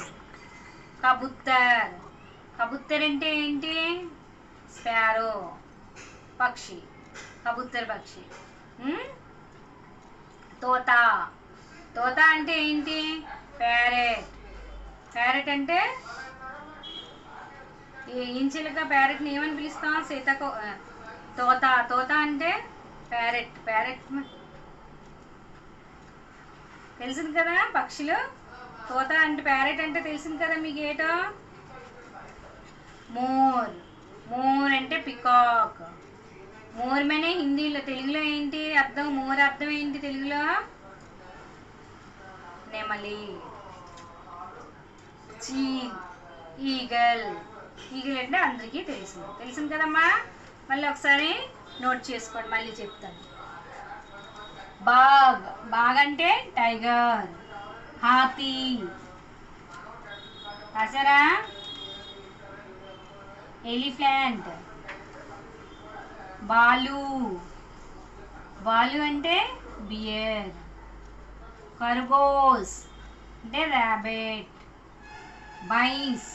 కబుత్తర్. కబుత్తర్ అంటే ఏంటి? స్పారో పక్షి. కబుత్తర్ పక్షి. తోత. తోత అంటే ఏంటి? ప్యారెట్. ప్యారెట్ అంటే ఇంచులుగా ప్యారెట్ని ఏమని పిలుస్తాం? సీతకో. తోత. తోత అంటే ప్యారెట్. ప్యారెట్ తెలిసింది కదా పక్షులు. తోత అంటే ప్యారెట్ అంటే తెలిసింది కదా మీకు ఏటో? మోర్. మోర్ అంటే పికాక్. మోర్ మనే హిందీలో, తెలుగులో ఏంటి అర్థం? మోర్ అర్థం ఏంటి తెలుగులో? నెమలి. చీల్. ఈగల్. ఈగల్ అంటే అందరికీ తెలిసింది కదమ్మా. మళ్ళీ ఒకసారి నోట్ చేసుకోండి, మళ్ళీ చెప్తాను. బాగ్, బాగ్ అంటే టైగర్. హాతీ రాసారా? ఎలిఫెంట్. బాలు, బాలు అంటే బియర్. ఖర్గోస్ అంటే ర్యాబిట్. భైంస్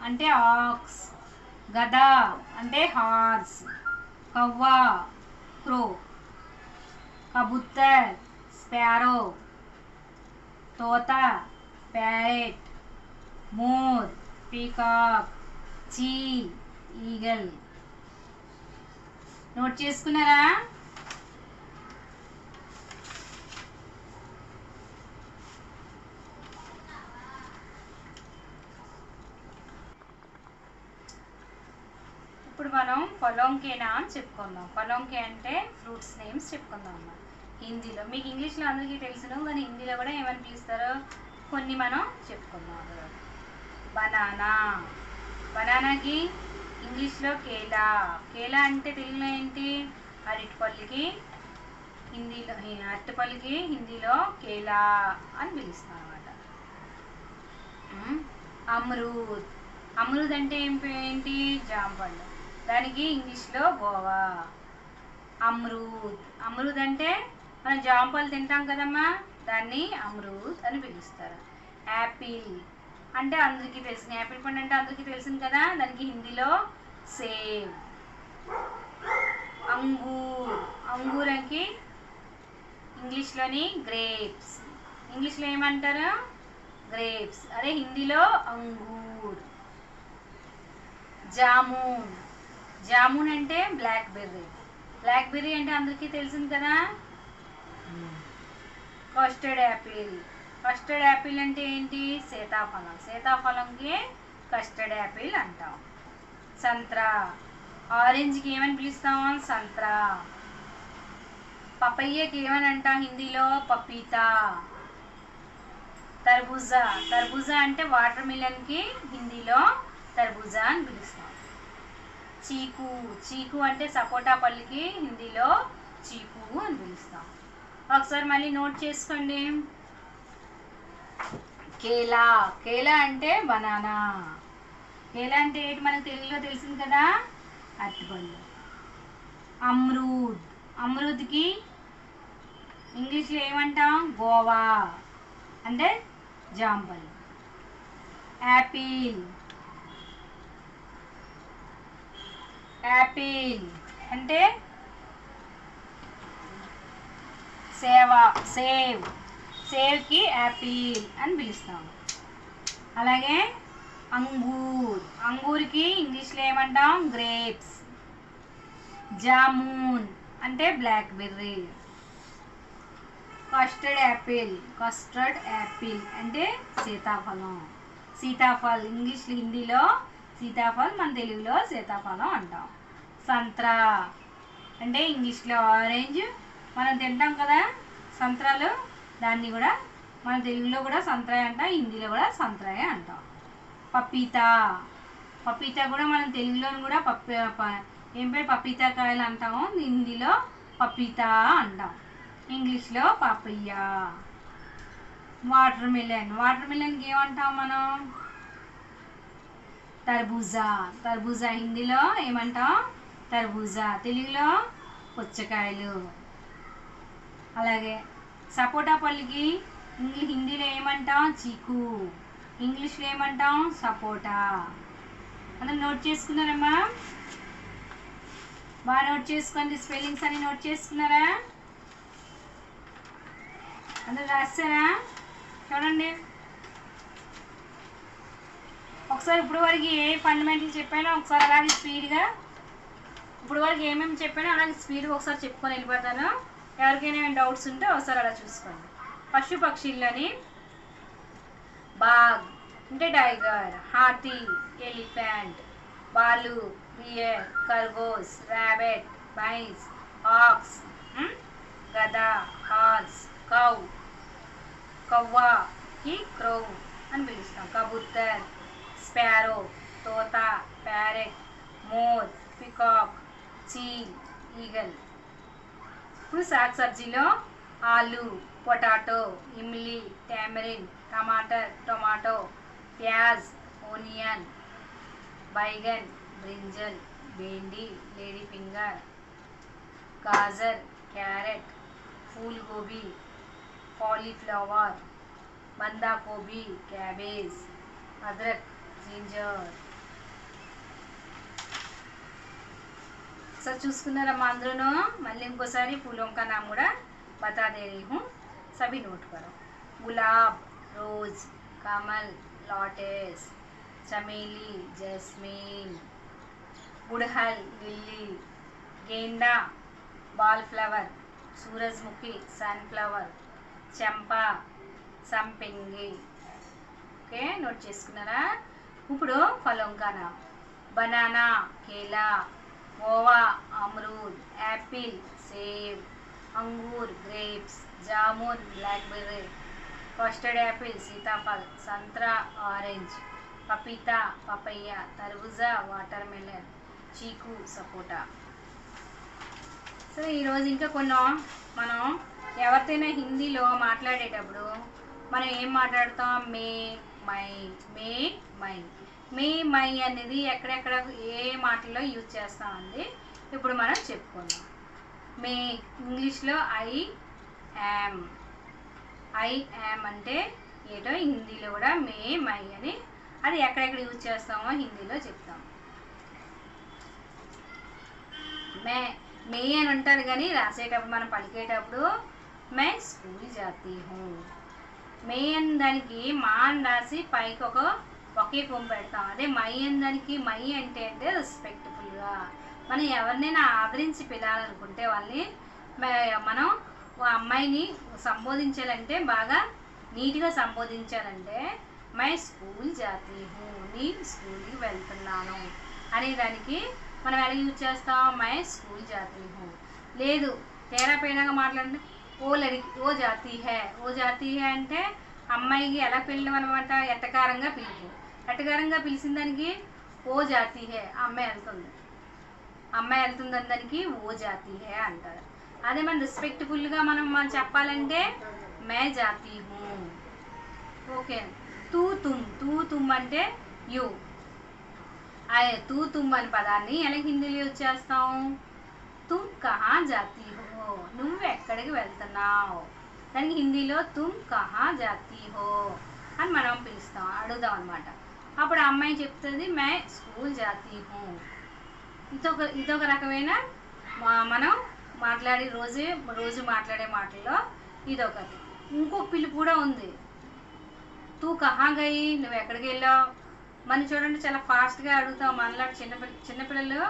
అంటే ఆక్స్. గద అంటే హార్స్. కవ్వ క్రో. కబూతర్ స్పారో. తోత ప్యారెట్. మోర్ పీకాక్. చీల్ ఈగల్. నోట్ చేసుకున్నారా? ఇప్పుడు మనం పొలంకే నామ్ చెప్పుకుందాం. పొలంకే అంటే ఫ్రూట్స్ నేమ్స్ చెప్పుకుందాం అమ్మా. హిందీలో మీకు ఇంగ్లీష్లో అందరికీ తెలుసును, కానీ హిందీలో కూడా ఏమని పిలుస్తారో కొన్ని మనం చెప్పుకుందాం. బనానా, బనానాకి ఇంగ్లీష్లో కేలా. కేలా అంటే తెలుగులో ఏంటి? అరటిపళ్ళుకి హిందీలో, అరటిపళ్ళుకి హిందీలో కేలా అని పిలుస్తాం అన్నమాట. అమరూద్, అమరూద్ అంటే ఏంటి? జాంపళ్ళు, దానికి ఇంగ్లీష్లో గోవా. అమరూద్, అమరూద్ అంటే మనం జాంపళ్ళు తింటాం కదమ్మా, దాన్ని అమరూద్ అని పిలుస్తారు. యాపిల్ అంటే అందరికీ తెలిసింది, యాపిల్ పండు అంటే అందరికీ తెలిసింది కదా, దానికి హిందీలో సేవ్. అంగూర్, అంగూరంకి ఇంగ్లీష్లోని గ్రేప్స్. ఇంగ్లీష్లో ఏమంటారు? గ్రేప్స్. అదే హిందీలో అంగూర్. జామున్, జామున్ అంటే బ్లాక్ బెర్రీ. బ్లాక్ బెర్రీ అంటే అందరికీ తెలిసింది కదా. కస్టర్డ్ యాపిల్, కస్టర్డ్ యాపిల్ అంటే ఏంటి? సీతాఫలం. సీతాఫలంకి కస్టర్డ్ యాపిల్ అంటాం. సంత్రా, ఆరెంజ్కి ఏమని పిలుస్తాం? సంత్రా. పపయ్యకి ఏమని అంటాం హిందీలో? పపీతా. తర్బూజా, తర్బూజా అంటే వాటర్ మిలన్కి హిందీలో తర్బూజా అని పిలుస్తాం. చీకు, చీకు అంటే సపోటా పళ్ళుకి హిందీలో చీకు అని పిలుస్తాం. ఒకసారి మళ్ళీ నోట్ చేసుకోండి. కేలా, కేలా అంటే బనానా. కేలా అంటే ఏంటి మనకు తెలుగులో తెలిసింది కదా, అరటిపళ్ళు. అమ్రూద్, అమ్రూద్కి ఇంగ్లీష్లో ఏమంటాం? గోవా అంటే జాంపళ్ళు. యాపిల్, యాపిల్ అంటే సేవా, సేవ్. సేవ్కి యాపిల్ అని పిలుస్తాం. అలాగే అంగూర్, అంగూర్కి ఇంగ్లీష్లో ఏమంటాం? గ్రేప్స్. జామున్ అంటే blackberry. Custard apple, custard apple అంటే సీతాఫలం. సీతాఫల్ ఇంగ్లీష్ హిందీలో సీతాఫల్, మన తెలుగులో సీతాఫలం అంటాం. సంత్రా అంటే ఇంగ్లీష్లో ఆరెంజ్, మనం తింటాం కదా సంత్రాలు, దాన్ని కూడా మన తెలుగులో కూడా సంత్రాయ అంటాం, హిందీలో కూడా సంత్రాయ అంటాం. పపీతా, పపీతా కూడా మనం తెలుగులో కూడా ఏం పేరు? పపీతా కాయలు అంటాము, హిందీలో పపీతా అంటాం, ఇంగ్లీష్లో పపయ్యా. వాటర్ మిలన్, వాటర్ మిలన్కి ఏమంటాం మనం? తర్బూజా. తర్బూజా హిందీలో ఏమంటాం? తర్బూజా, తెలుగులో పుచ్చకాయలు. అలాగే సపోటా పళ్ళుకి హిందీలో ఏమంటాం? చీకు, ఇంగ్లీష్లో ఏమంటాం? సపోటా. అందరూ నోట్ చేసుకున్నారమ్మా? బాగా నోట్ చేసుకోండి. స్పెల్లింగ్స్ అన్ని నోట్ చేసుకున్నారా? అందరూ రాస్తారా? చూడండి ఒకసారి. ఇప్పుడు వరకు ఏ ఫండమెంటల్ చెప్పానో ఒకసారి అలాగే స్పీడ్గా, ఇప్పుడు వరకు ఏమేమి చెప్పానో అలాగే స్పీడ్గా ఒకసారి చెప్పుకొని వెళ్ళిపోతాను. ఎవరికైనా ఏమైనా డౌట్స్ ఉంటే ఒకసారి అలా చూసుకోండి. పశు పక్షులని బాగ్ అంటే టైగర్. హాతీ, ఎలిఫెంట్. బాలు, బియర్. ఖర్గోస్, ర్యాబిట్. భైంస్, ఆక్స్. గద, హార్స్. కౌ, కవ్వకి క్రో అని పిలుస్తాం. కబూతర్, స్పారో. తోత, ప్యారెట్. మోర్, పికాక్. చీల్, ఈగల్. ఇప్పుడు శాక్ సబ్జీలో आलू, पोटैटो, इमली, टैमरिन, टमाटर, टोमेटो, प्याज, ओनियन, बैगन, ब्रिंजल, भिंडी, लेडी फिंगर, गाजर, कैरेट, फूल गोभी, कॉलीफ्लावर, बंदा गोभी, कैबेज, अदरक, जिंजर। सर चूसकुన్నారమ్మా అందరూను మళ్ళీ ఇంకోసారి फूलों का नाम కూడా बता दे रही हूँ, सभी नोट करो। गुलाब, रोज, कमल, लॉटस, चमेली, जैस्मीन, गुड़हल, लिली, गेंदा, बाल फ्लावर, सूरजमुखी, सनफ्लावर, चंपा, संपिंगी। ఓకే నోట్ చేసుకున్నారా? ఇప్పుడు ఫలం का नाम बनाना, केला, गोवा, अमरूद, एप्पल, सेब, अंगूर, ग्रेप्स, जामुन, ब्लैकबेरी, कस्टर्ड एप्पल, सीताफल, संतरा, ऑरेंज, पपीता, पपैया, तरबूजा, वाटरमेलन, चीकू, सपोटा। సో ఈరోజు ఇంకా కొన్ని మనం ఎవరితోనైనా హిందీలో మాట్లాడేటప్పుడు మనం ఏం మాట్లాడతాం? మే మై, మే మై, మే మై అనేది ఎక్కడెక్కడ ఏ మాటల్లో యూజ్ చేస్తామండి ఇప్పుడు మనం చెప్పుకుందాం। మే ఇంగ్లీష్లో ఐ యామ్, ఐ యామ్ అంటే ఏటో హిందీలో కూడా మే మై అని, అది ఎక్కడెక్కడ యూజ్ చేస్తామో హిందీలో చెప్తాం। మే మే అని ఉంటారు కానీ రాసేటప్పుడు మనం పలికేటప్పుడు మే స్కూల్ జాతీ హూ, మే అని దానికి మా అని రాసి పైకి ఒకే కొమ్ము పెడతాం। అదే మై అని దానికి మై అంటే రెస్పెక్ట్ఫుల్గా మనం ఎవరినైనా ఆదరించి పిలాలనుకుంటే వాళ్ళని మనం అమ్మాయిని సంబోధించాలంటే బాగా నీట్గా సంబోధించాలంటే మై స్కూల్ జాతీ హూ, నేను స్కూల్కి వెళ్తున్నాను అనేదానికి మనం ఎలా యూజ్ చేస్తాం? మై స్కూల్ జాతీ హూ। లేదు తేరా పేరాగా మాట్లాడితే ఓ లడికి ఓ జాతీ హే, ఓ జాతీ హే అంటే అమ్మాయికి ఎలా పిలడం అనమాట, ఎట్టకారంగా పిలుపు, ఎట్టకారంగా పిలిచిన దానికి ఓ జాతీ హే, అమ్మాయి వెళ్తుంది, అమ్మాయి వెళ్తుంది అని దానికి ఓ జాతీ హే అంటారు। అదే మనం రెస్పెక్ట్ఫుల్గా మనం చెప్పాలంటే మే జాతీ హూ। ఓకే తూ తుమ్, తూ తుమ్ అంటే యూ, అదే తూ తుమ్ అనే పదాన్ని ఎలా హిందీలో యూజ్ చేస్తాం? తుమ్ కహా జాతీ హో, నువ్వు ఎక్కడికి వెళ్తున్నావు, దానికి హిందీలో తుమ్ కహా జాతీ హో అని మనం పిలుస్తాం, అడుగుదాం అనమాట। అప్పుడు అమ్మాయి చెప్తుంది మే స్కూల్ జాతీ హూ। ఇదొక రకమైన మనం మాట్లాడే రోజు మాట్లాడే మాటల్లో ఇదొకటి। ఇంకొక పిలుపు కూడా ఉంది, తూ కహా గయి, నువ్వు ఎక్కడికి వెళ్ళావు। మనం చూడండి చాలా ఫాస్ట్గా అడుగుతాం, మనలాంటి చిన్నపిల్లలు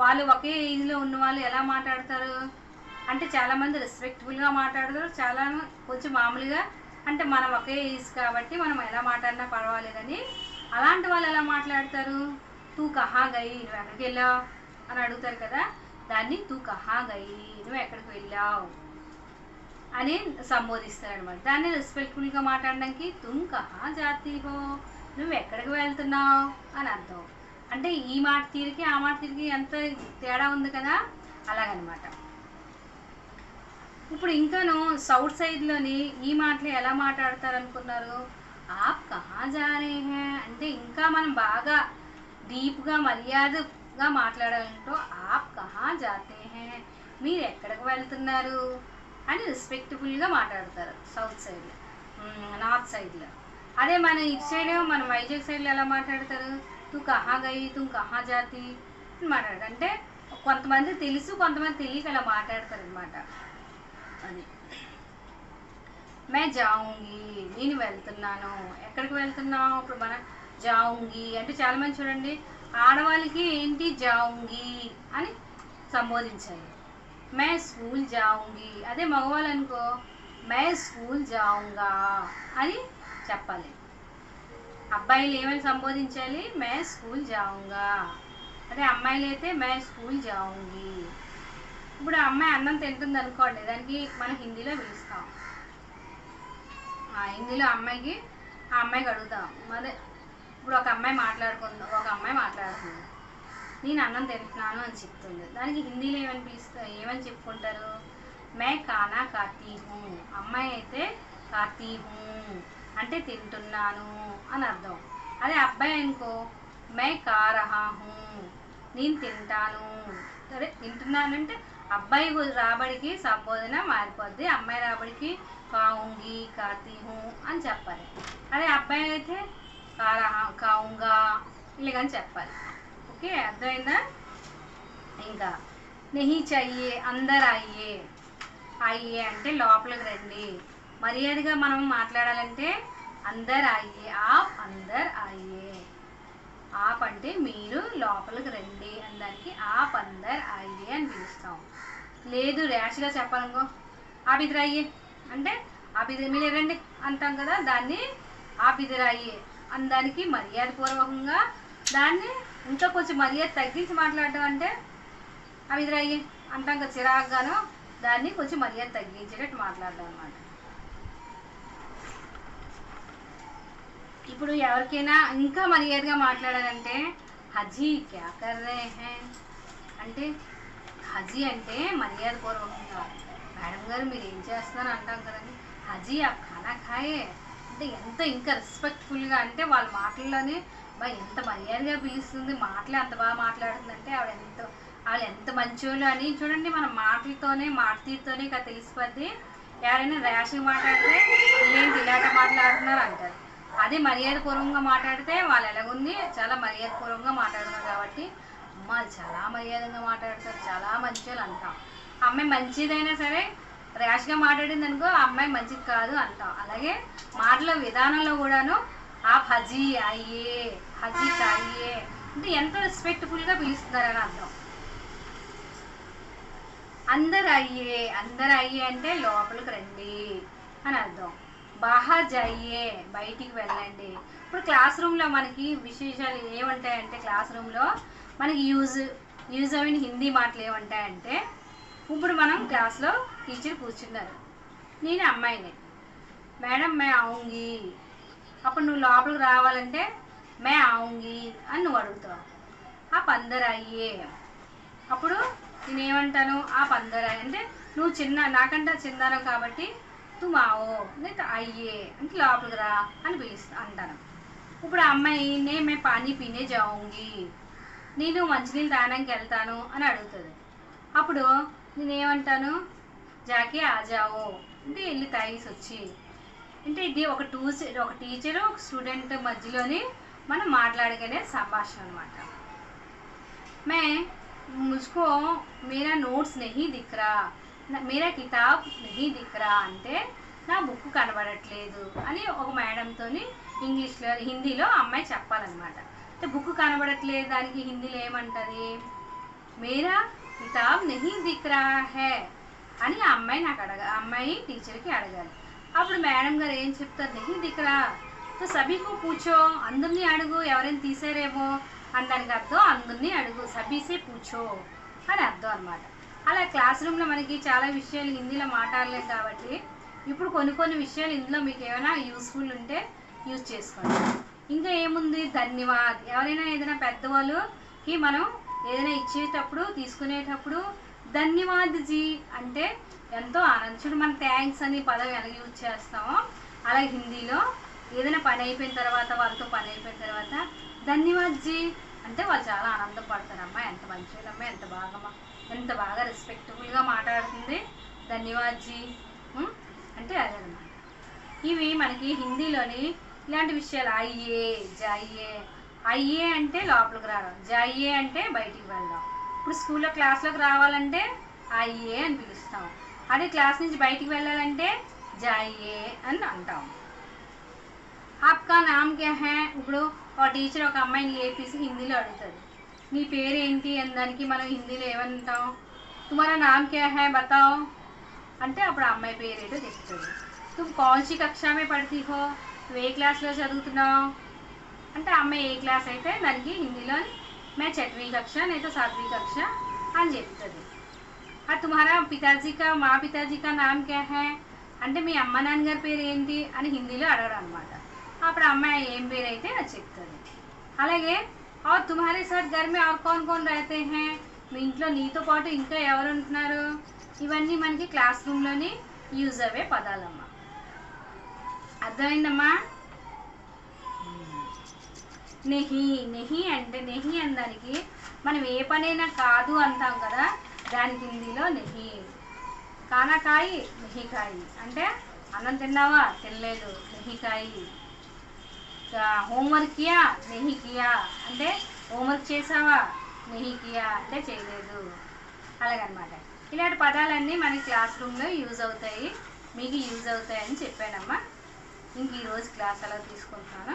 వాళ్ళు ఒకే ఏజ్లో ఉన్న వాళ్ళు ఎలా మాట్లాడతారు అంటే చాలామంది రెస్పెక్ట్ఫుల్గా మాట్లాడతారు, చాలా కొంచెం మామూలుగా అంటే మనం ఒకే ఏజ్ కాబట్టి మనం ఎలా మాట్లాడినా పర్వాలేదని, అలాంటి వాళ్ళు ఎలా మాట్లాడతారు? తూ కహా గయి, నువ్వు ఎక్కడికి వెళ్ళావు అని అడుగుతారు కదా, దాన్ని తూ కహా గయి, నువ్వు ఎక్కడికి వెళ్ళావు అని సంబోధిస్తారు అనమాట। దాన్ని రెస్పెక్ట్ఫుల్గా మాట్లాడడానికి తుమ్ కహా జాతీ హో, నువ్వు ఎక్కడికి వెళ్తున్నావు అని అర్థం। అంటే ఈ మాట తీరికి ఆ మాట తీరికి ఎంత తేడా ఉంది కదా, అలాగనమాట। ఇప్పుడు ఇంకాను సౌత్ సైడ్లోని ఈ మాటలు ఎలా మాట్లాడతారు అనుకున్నారు? ఆప్ కహా జా రే హే అంటే ఇంకా మనం బాగా డీప్గా మర్యాదగా మాట్లాడాలంటూ ఆప్ కహా జాతే హే, మీరు ఎక్కడికి వెళ్తున్నారు అని రెస్పెక్ట్ఫుల్గా మాట్లాడతారు సౌత్ సైడ్లో, నార్త్ సైడ్లో। అదే మన ఇటు సైడ్ మన వైజాగ్ సైడ్లో ఎలా మాట్లాడతారు? తూ కహా గయి, తూ కహా జాతి అని మాట్లాడతారు। అంటే కొంతమంది తెలుసు, కొంతమంది తెలియక అలా మాట్లాడతారు అనమాట। అది మే జాऊंगी, నేను వెళ్తున్నాను, ఎక్కడికి వెళ్తున్నావు? ఇప్పుడు మన జాऊंगी అంటే చాలామంది చూడండి ఆడవాళ్ళకి ఏంటి జాऊंगी అని సంబోధించాలి, మే స్కూల్ జాऊंगी। అదే మగవాళ్ళు అనుకో మే స్కూల్ జాऊंगा అని చెప్పాలి। అబ్బాయిలు ఏమైనా సంబోధించాలి? మే స్కూల్ జాऊंगा, అదే అమ్మాయిలు అయితే మే స్కూల్ జాऊंगी। ఇప్పుడు అమ్మాయి అన్నం తింటుంది అనుకోండి, దానికి మనం హిందీలో పిలుస్తాం, హిందీలో అమ్మాయికి ఆ అమ్మాయికి అడుగుతాం, అదే ఇప్పుడు ఒక అమ్మాయి మాట్లాడుతుంది నేను అన్నం తింటున్నాను అని చెప్తుంది, దానికి హిందీలో ఏమని చెప్పుకుంటారు? मैं खाना खाती हूँ, అమ్మాయి అయితే खाती हूँ అంటే తింటున్నాను అని అర్థం. అదే అబ్బాయి అనుకో मैं खा रहा हूँ, నేను తింటాను. సరే తింటున్నానంటే అబ్బాయి రాబడికి సంబోధన మారిపోద్ది, అమ్మాయి రాబడికి కావుంగి खाती हूँ అని చెప్పాలి. అదే అబ్బాయి అయితే खा रहा खाऊंगा ఇలాగని చెప్పాలి. ఓకే, అర్థమైందా? ఇంకా నెహి చెయ్యే అందరు అయ్యే, అయ్యే అంటే లోపలికి రండి. మర్యాదగా మనం మాట్లాడాలంటే అందరు అయ్యే, ఆప్ అందరు అయ్యే. ఆప్ అంటే మీరు లోపలికి రండి అనడానికి ఆప్ అందరు అయ్యే అని పిలుస్తాం. లేదు ర్యాష్గా చెప్పాలనుకో ఆప్ ఇద్దరు అయ్యే అంటే ఆప్ ఇద్దరు మీరు రండి అంటాం కదా, దాన్ని ఆప్ ఇద్దరు అయ్యే అనడానికి మర్యాదపూర్వకంగా, దాన్ని ఇంకా కొంచెం మర్యాద తగ్గించి మాట్లాడటం అంటే అవి ఇద్దరు అయ్యే అంటాం కదా చిరాకుగాను, దాన్ని కొంచెం మర్యాద తగ్గించేటట్టు మాట్లాడడం అన్నమాట. ఇప్పుడు ఎవరికైనా ఇంకా మర్యాదగా మాట్లాడాలంటే హజీ క్యా కర్ రహే హై అంటే, హజీ అంటే మర్యాదపూర్వకంగా మేడం గారు మీరు ఏం చేస్తున్నారు అంటాం కదండి. హజీ ఆ ఖానా ఖాయే అంటే ఎంత ఇంకా రెస్పెక్ట్ఫుల్గా, అంటే వాళ్ళ మాటల్లోనే ఎంత మర్యాదగా పిలుస్తుంది, మాటలే అంత బాగా మాట్లాడుతుందంటే ఆవిడ ఎంత మంచోళ్ళు అని చూడండి. మన మాటలతోనే మాట తీరుతోనే ఇక తెలిసిపోద్ది. ఎవరైనా ర్యాష్గా మాట్లాడితే ఏంటి ఇలాంటి మాట్లాడుతున్నారు అంటారు. అదే మర్యాదపూర్వకంగా మాట్లాడితే వాళ్ళు ఎలాగుంది చాలా మర్యాదపూర్వకంగా మాట్లాడుతున్నారు కాబట్టి అమ్మ చాలా మర్యాదగా మాట్లాడతారు, చాలా మంచోళ్ళు అంటాం. అమ్మాయి మంచిదైనా సరే ర్యాష్గా మాట్లాడింది అనుకో అమ్మాయి మంచిది కాదు అంటాం. అలాగే మాటల విధానంలో కూడాను ఆ హజీ అయ్యే హజీ కాయే అంటే ఎంత రెస్పెక్ట్ఫుల్గా పిలుస్తున్నారని అర్థం. అందరు అయ్యే అంటే లోపలికి రండి అని అర్థం. బాహర్ జాయియే బయటికి వెళ్ళండి. ఇప్పుడు క్లాస్ రూమ్లో మనకి విశేషాలు ఏముంటాయంటే, క్లాస్ రూమ్లో మనకి యూజ్ అయిన హిందీ మాటలు ఏముంటాయంటే, ఇప్పుడు మనం క్లాస్లో టీచర్ కూర్చున్నారు, నేను అమ్మాయిని, మేడం మే ఆਉਂగి, అప్పుడు నువ్వు లోపలికి రావాలంటే మే ఆਉਂగి అని నువ్వు అడుగుతావు. ఆ పందర్ అయ్యే అప్పుడు నేనేమంటాను ఆ పందర్ అంటే నువ్వు నాకంటే చిన్నాను కాబట్టి తుమ్ ఆవో లేదా అయ్యే అంటే లోపలికి రా అని అంటాను. ఇప్పుడు అమ్మాయి మే పానీ పీనే జాਉਂగి, నేను మంచినీళ్ళు తాగడానికి వెళ్తాను అని అడుగుతుంది. అప్పుడు నేనేమంటాను జాకే ఆజావో అంటే వెళ్ళి తాగేసి వచ్చి. అంటే ఇది ఒక టీచరు ఒక స్టూడెంట్ మధ్యలోని మనం మాట్లాడుకునే సంభాషణ అనమాట. ముజ్కో మేరా నోట్స్ నెహీ దిఖ్ రా, మేరా కితాబ్ నెహీ దిఖ్ రా అంటే నా బుక్ కనబడట్లేదు అని ఒక మేడంతో ఇంగ్లీష్లో హిందీలో అమ్మాయి చెప్పాలన్నమాట. అంటే బుక్ కనబడట్లేదు దానికి హిందీలో ఏమంటుంది, మేరా కితాబ్ నెహీ దిఖ్ రా హే అని అమ్మాయి టీచర్కి అడగాలి. అప్పుడు మేడం గారు ఏం చెప్తారు, నెహీ దిఖ్ రా తో సభీకు పూచో, అందరినీ అడుగు ఎవరైనా తీసారేమో అని దానికి అర్థం, అందరినీ అడుగు సభీసే పూచో అని అర్థం అనమాట. అలా క్లాస్ రూమ్లో మనకి చాలా విషయాలు హిందీలో మాట్లాడలేదు కాబట్టి ఇప్పుడు కొన్ని విషయాలు ఇందులో మీకు ఏమైనా యూస్ఫుల్ ఉంటే యూజ్ చేసుకోండి. ఇంకా ఏముంది, ధన్యవాద్. ఎవరైనా ఏదైనా పెద్దవాళ్ళకి మనం ఏదైనా ఇచ్చేటప్పుడు తీసుకునేటప్పుడు ధన్యవాద్ జీ అంటే ఎంతో ఆనందించుడు. మనం థ్యాంక్స్ అని పదం ఎలా యూజ్ చేస్తామో అలా హిందీలో ఏదైనా పని అయిపోయిన తర్వాత వాళ్ళతో పని అయిపోయిన తర్వాత ధన్యవాద్ జీ అంటే వాళ్ళు చాలా ఆనందపడతారు. అమ్మ ఎంత మంచిదమ్మా, ఎంత బాగా రెస్పెక్టబుల్గా మాట్లాడుతుంది ధన్యవాద్ జీ అంటే అదనమాట. ఇవి మనకి హిందీలోని ఇలాంటి విషయాలు అయ్యే జాయియే. అయ్యే అంటే లోపలికి రావడం, జాయియే అంటే బయటికి వెళ్ళడం. ఇప్పుడు స్కూల్లో క్లాస్లోకి రావాలంటే అయ్యే అని పిలుస్తాం, అదే క్లాస్ నుంచి బయటికి వెళ్ళాలంటే జాయియే అని అంటాం. ఆప్కా నామ్ క్యా హై, ఇప్పుడు ఒక టీచర్ ఒక అమ్మాయిని ఏపీసి హిందీలో అడుగుతుంది, నీ పేరేంటి అని దానికి మనం హిందీలో ఏమంటాం, తుమారా నామ్ క్యా హై బతాओ అంటే అప్పుడు అమ్మాయి పేరేంటో చెప్తుంది. తుమ్ కౌన్సీ కక్షామే పడతీ హో, నువ్వు ఏ క్లాస్లో చదువుతున్నావు అంటే అమ్మాయి ఏ క్లాస్ అయితే దానికి హిందీలో మే 6वीं कक्षा नहीं तो 7वीं कक्षा అని చెప్తుంది. అది తుమారా మా పితాజీ కా నామ్ క్యా హై అంటే మీ అమ్మ నాన్నగారి పేరు ఏంటి అని హిందీలో అడగడం అనమాట. అప్పుడు అమ్మాయి ఏం పేరు అయితే అది చెప్తుంది. అలాగే और तुम्हारे साथ घर में और कौन कौन रहते हैं, మీ ఇంట్లో నీతో పాటు ఇంకా ఎవరు ఉంటున్నారు, ఇవన్నీ మనకి క్లాస్ రూమ్లోని యూజ్ అయ్యే పదాలమ్మా. అర్థమైందమ్మా? నెహి, నెహి అంటే నెహి అనడానికి మనం ఏ పనైనా కాదు అంటాం కదా, దానికి హిందీలో నెహి. కానాకాయి నెహికాయి అంటే అన్నం తిన్నావా, తినలేదు, నెహికాయి. హోంవర్క్ కియా నెహి కియా అంటే హోంవర్క్ చేసావా, నెహి కియా అంటే చేయలేదు. అలాగనమాట. ఇలాంటి పదాలన్నీ మన క్లాస్ రూమ్లో యూజ్ అవుతాయి, మీకు యూజ్ అవుతాయని చెప్పానమ్మా. ఇంక ఈరోజు క్లాస్ అలా తీసుకుంటున్నాను.